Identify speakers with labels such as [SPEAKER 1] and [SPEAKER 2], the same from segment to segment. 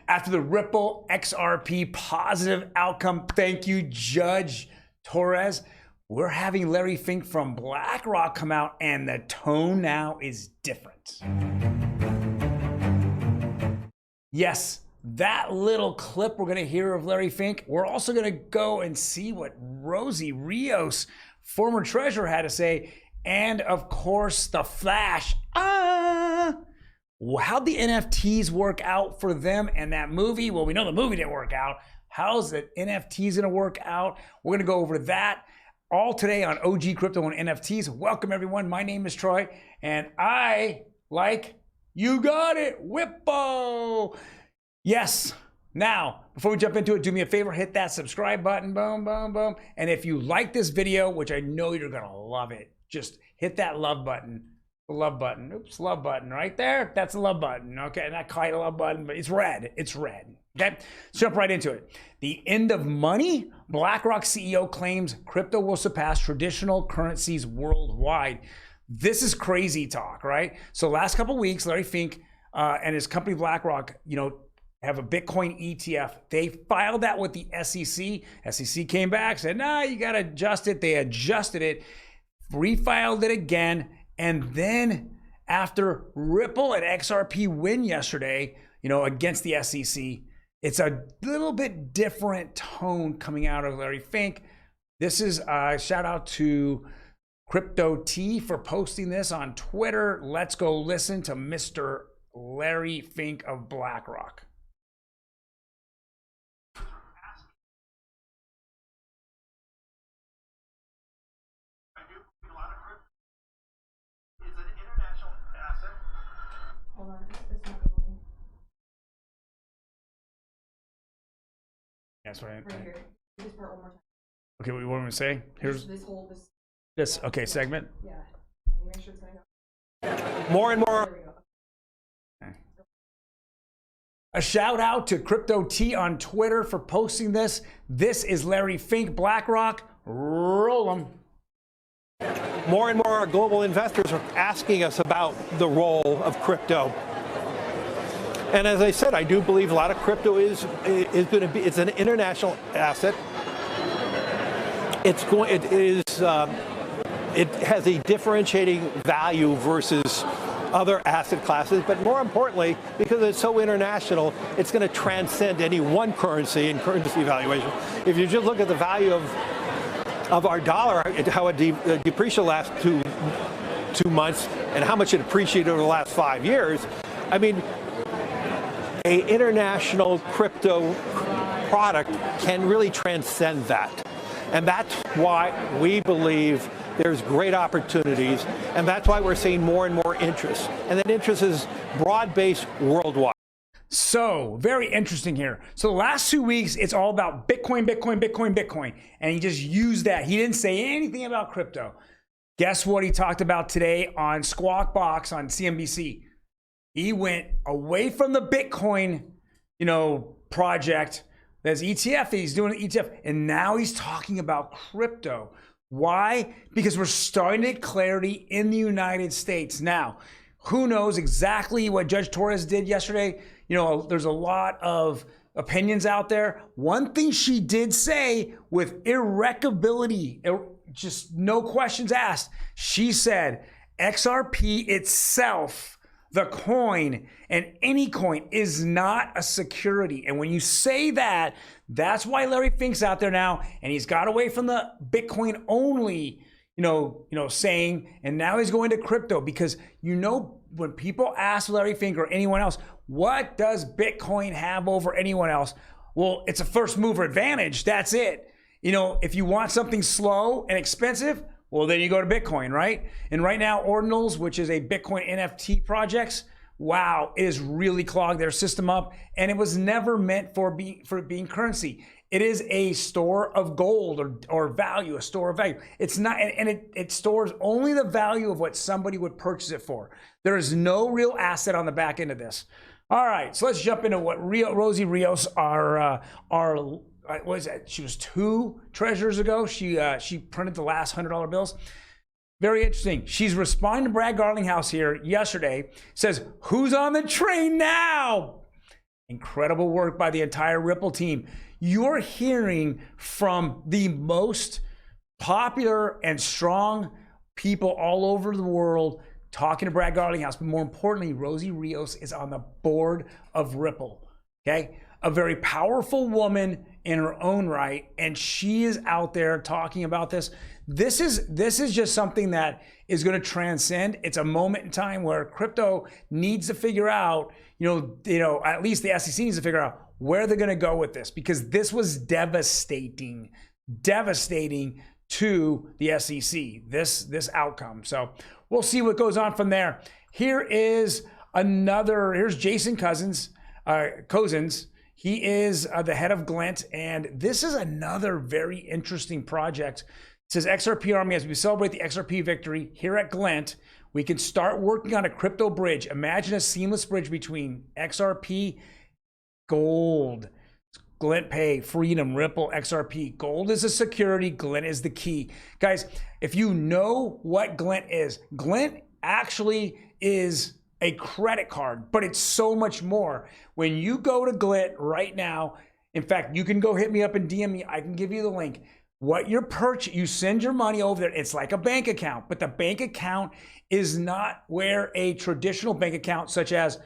[SPEAKER 1] After the Ripple XRP positive outcome, thank you, Judge Torres, we're having Larry Fink from BlackRock come out, and the tone now is different. Yes, that little clip we're going to hear of Larry Fink. We're also going to go and see what Rosie Rios, former treasurer, had to say. And of course, the Flash. How'd the NFTs work out for them and that movie? Well, we know the movie didn't work out. How's the NFTs going to work out? We're going to go over that all today on OG Crypto and NFTs. Welcome, everyone. My name is Troy, and I like, you got it, Whippo. Yes. Now, before we jump into it, do me a favor, hit that subscribe button, boom, boom, boom. And if you like this video, which I know you're going to love it, just hit that love button. The love button. Oops, love button right there. That's the love button. Okay, not quite a love button, but it's red. It's red. Okay, let's jump right into it. The end of money. BlackRock CEO claims crypto will surpass traditional currencies worldwide. This is crazy talk, right? So last couple of weeks, Larry Fink and his company BlackRock, have a Bitcoin ETF. They filed that with the SEC. SEC came back, said, nah, you got to adjust it. They adjusted it, refiled it again. And then after Ripple and XRP win yesterday, against the SEC, it's a little bit different tone coming out of Larry Fink. This is a shout out to Crypto T for posting this on Twitter. Let's go listen to Mr. Larry Fink of BlackRock.
[SPEAKER 2] Hold on, it's not going.
[SPEAKER 1] That's right.
[SPEAKER 2] Right here. This part one more time.
[SPEAKER 1] Okay, what do you want me to say? Here's this okay, segment.
[SPEAKER 2] Yeah. Let me make sure it's going up.
[SPEAKER 3] More and more.
[SPEAKER 2] There we go.
[SPEAKER 1] Okay. A shout out to Crypto T on Twitter for posting this. This is Larry Fink, BlackRock. Roll 'em.
[SPEAKER 3] More and more global investors are asking us about the role of crypto. And as I said, I do believe a lot of crypto is going to be, it's an international asset. It has a differentiating value versus other asset classes, but more importantly, because it's so international, it's going to transcend any one currency and currency valuation. If you just look at the value of our dollar, how it depreciated the last two months, and how much it appreciated over the last 5 years. I mean, an international crypto product can really transcend that. And that's why we believe there's great opportunities, and that's why we're seeing more and more interest. And that interest is broad-based worldwide.
[SPEAKER 1] So, very interesting here. So the last 2 weeks, it's all about Bitcoin, Bitcoin, Bitcoin, Bitcoin. And he just used that. He didn't say anything about crypto. Guess what he talked about today on Squawk Box on CNBC? He went away from the Bitcoin, project. There's ETF, he's doing an ETF. And now he's talking about crypto. Why? Because we're starting to get clarity in the United States. Now, who knows exactly what Judge Torres did yesterday? There's a lot of opinions out there. One thing she did say with irrecability, just no questions asked, she said XRP itself, the coin, and any coin is not a security. And when you say that, that's why Larry Fink's out there now, and he's got away from the Bitcoin only, saying, and now he's going to crypto because, when people ask Larry Fink or anyone else, what does Bitcoin have over anyone else? Well, it's a first mover advantage. That's it. If you want something slow and expensive, well, then you go to Bitcoin, right? And right now, Ordinals, which is a Bitcoin NFT projects, wow, it has really clogged their system up, and it was never meant for being currency. It is a store of gold or value, a store of value. It's not, and it stores only the value of what somebody would purchase it for. There is no real asset on the back end of this. All right, so let's jump into what Rosie Rios, what is that? She was 2 treasurers ago. She printed the last $100 bills. Very interesting. She's responding to Brad Garlinghouse here yesterday. Says, who's on the train now? Incredible work by the entire Ripple team. You're hearing from the most popular and strong people all over the world talking to Brad Garlinghouse, but more importantly, Rosie Rios is on the board of Ripple, okay? A very powerful woman in her own right, and she is out there talking about this. This is just something that is going to transcend. It's a moment in time where crypto needs to figure out, at least the SEC needs to figure out where they're going to go with this, because this was devastating to the SEC, this outcome. So we'll see what goes on from there. Here's Jason Cousins. He is the head of Glint, and this is another very interesting project. It says XRP Army, as we celebrate the XRP victory here at Glint, we can start working on a crypto bridge. Imagine a seamless bridge between XRP, Gold, Glint Pay, Freedom, Ripple, XRP. Gold is a security, Glint is the key. Guys, if you know what Glint actually is a credit card, but it's so much more. When you go to Glint right now, in fact, you can go hit me up and DM me. I can give you the link. What you're you send your money over there. It's like a bank account, but the bank account is not where a traditional bank account, such as,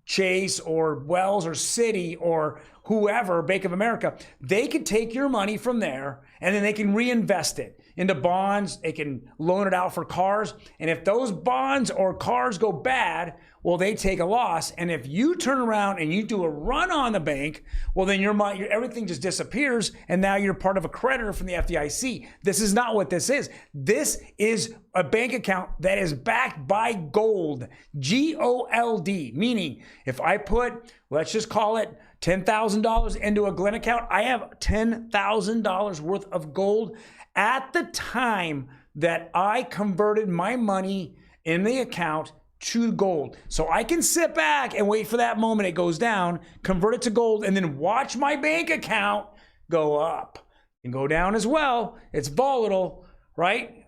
[SPEAKER 1] Chase or Wells or Citi or whoever, Bank of America, they can take your money from there and then they can reinvest it into bonds. They can loan it out for cars. And if those bonds or cars go bad, well, they take a loss. And if you turn around and you do a run on the bank, well, then everything just disappears. And now you're part of a creditor from the FDIC. This is not what this is. This is a bank account that is backed by gold, GOLD, meaning if I put, let's just call it $10,000 into a Glint account, I have $10,000 worth of gold at the time that I converted my money in the account to gold. So I can sit back and wait for that moment it goes down, convert it to gold, and then watch my bank account go up and go down as well. It's volatile, right?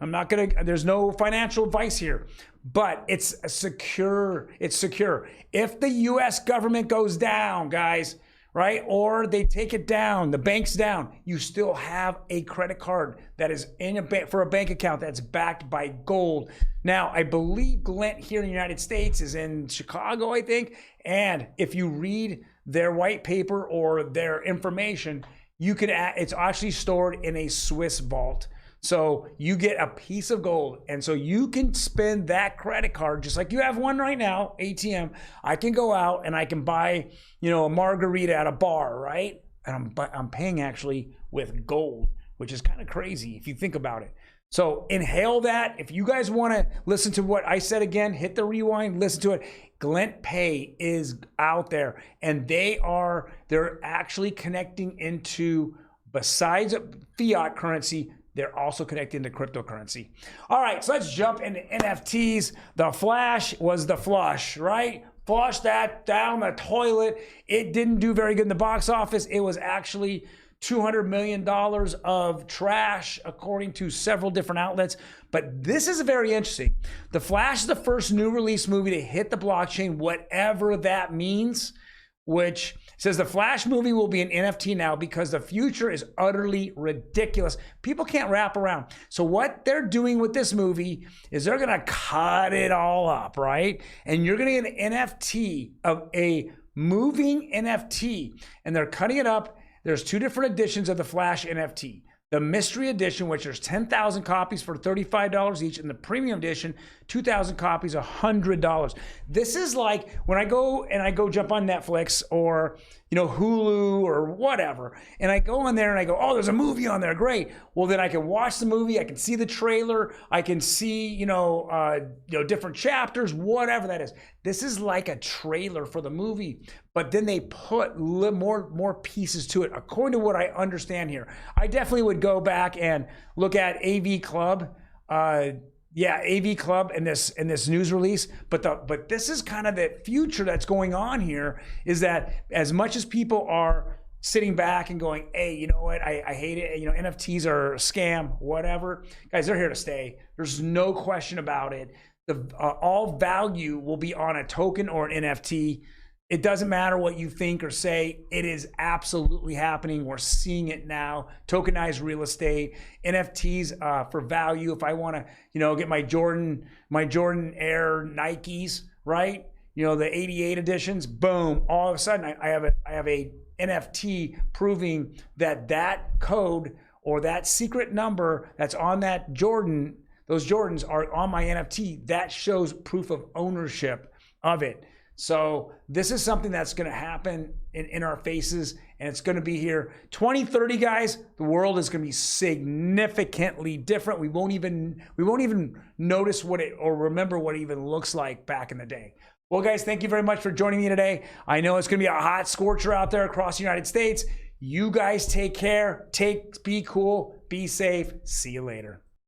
[SPEAKER 1] There's no financial advice here, but it's secure. It's secure. If the US government goes down, guys, right? Or they take it down, the bank's down, you still have a credit card that is for a bank account that's backed by gold. Now, I believe Glint here in the United States is in Chicago, I think. And if you read their white paper or their information, it's actually stored in a Swiss vault. So you get a piece of gold. And so you can spend that credit card, just like you have one right now, ATM. I can go out and I can buy, a margarita at a bar, right? And I'm paying actually with gold, which is kind of crazy if you think about it. So inhale that. If you guys want to listen to what I said again, hit the rewind, listen to it. Glint Pay is out there, and they're actually connecting into, besides fiat currency, they're also connected to cryptocurrency. All right, so let's jump into NFTs. The flash was the flush, right? Flush that down the toilet. It didn't do very good in the box office. It was actually $200 million of trash, according to several different outlets. But this is very interesting. The Flash is the first new release movie to hit the blockchain, whatever that means, which says the Flash movie will be an NFT now because the future is utterly ridiculous. People can't wrap around. So what they're doing with this movie is they're going to cut it all up, right? And you're going to get an NFT of a moving NFT, and they're cutting it up. There's two different editions of the Flash NFT. The mystery edition, which there's 10,000 copies for $35 each, and the premium edition, 2,000 copies, $100. This is like when I go jump on Netflix or Hulu or whatever, and I go on there and I go, oh, there's a movie on there, great. Well, then I can watch the movie, I can see the trailer, I can see different chapters, whatever that is. This is like a trailer for the movie, but then they put more pieces to it, according to what I understand here. I definitely would go back and look at AV Club. AV Club in this news release, but this is kind of the future that's going on here, is that as much as people are sitting back and going, hey, you know what, I hate it, NFTs are a scam, whatever, guys, they're here to stay. There's no question about it. All value will be on a token or an NFT. It doesn't matter what you think or say. It is absolutely happening. We're seeing it now. Tokenized real estate, NFTs for value. If I want to, get my Jordan Air Nikes, right? The 88 editions. Boom! All of a sudden, I have a NFT proving that code or that secret number that's on that Jordan. Those Jordans are on my NFT. That shows proof of ownership of it. So this is something that's going to happen in our faces, and it's going to be here 2030, guys. The world is going to be significantly different. We won't even notice what it or remember what it even looks like back in the day. Well, guys, thank you very much for joining me today. I know it's going to be a hot scorcher out there across the United States. You guys take care. Be cool. Be safe. See you later.